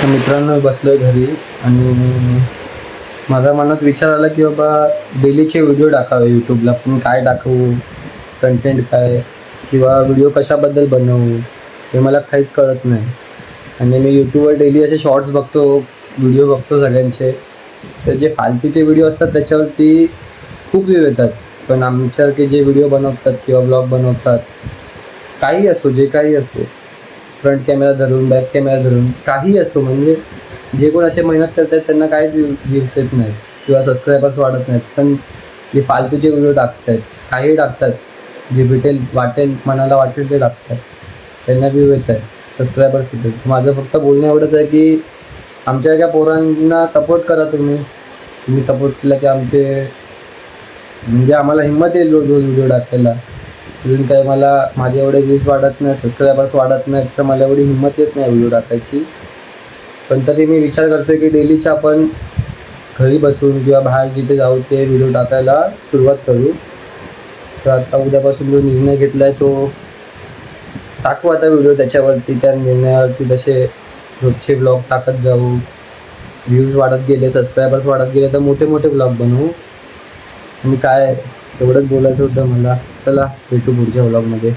मित्रांनो बसलो आहे घरी आणि माझ्या मनात विचार आला की बाबा डेलीचे व्हिडिओ टाकावे यूट्यूबला. पण काय टाकू, कंटेंट काय किंवा व्हिडिओ कशाबद्दल बनवू हे मला काहीच कळत नाही. आणि मी यूट्यूबवर डेली असे शॉर्ट्स बघतो, व्हिडिओ बघतो सगळ्यांचे. तर जे फालतूचे व्हिडिओ असतात त्याच्यावरती खूप व्ह्यू येतात. पण आमच्यासारखे जे व्हिडिओ बनवतात किंवा ब्लॉग बनवतात, काही असो, जे काही असो, फ्रंट कॅमेरा धरून, बॅक कॅमेरा धरून, काही असो, म्हणजे जे कोण असे मेहनत करतात त्यांना काहीच व्ह्यूज येत नाहीत किंवा सबस्क्रायबर्स वाढत नाहीत. पण जे फालतूचे व्हिडिओ टाकतात, काही टाकतात, जे वाटेल मनाला वाटेल ते टाकतात, त्यांना व्ह्यू येत आहे, सबस्क्रायबर्स येतात. माझं फक्त बोलणं एवढंच आहे की आमच्या एका पोरांना सपोर्ट करा. तुम्ही सपोर्ट केला की म्हणजे आम्हाला हिंमत येईल रोज रोज व्हिडिओ टाकायला. अजून काय माझे एवढे व्ह्यूज वाढत नाही, सबस्क्रायबर्स वाढत नाहीत, तर मला एवढी हिंमत येत नाही व्हिडिओ टाकायची. पण तरी मी विचार करतो की डेलीच्या आपण घरी बसून किंवा बाहेर जिथे जाऊ ते व्हिडिओ टाकायला सुरुवात करू. तर आता उद्यापासून जो निर्णय घेतला आहे तो टाकू आता व्हिडिओ त्याच्यावरती. त्या निर्णयावरती तसे रोजचे ब्लॉग टाकत जाऊ. व्ह्यूज वाढत गेले, सबस्क्रायबर्स वाढत गेले तर मोठे मोठे ब्लॉग बनवू. आणि काय एवढंच बोलायचं होतं मला. चला भेटू पुढच्या व्लॉगमध्ये.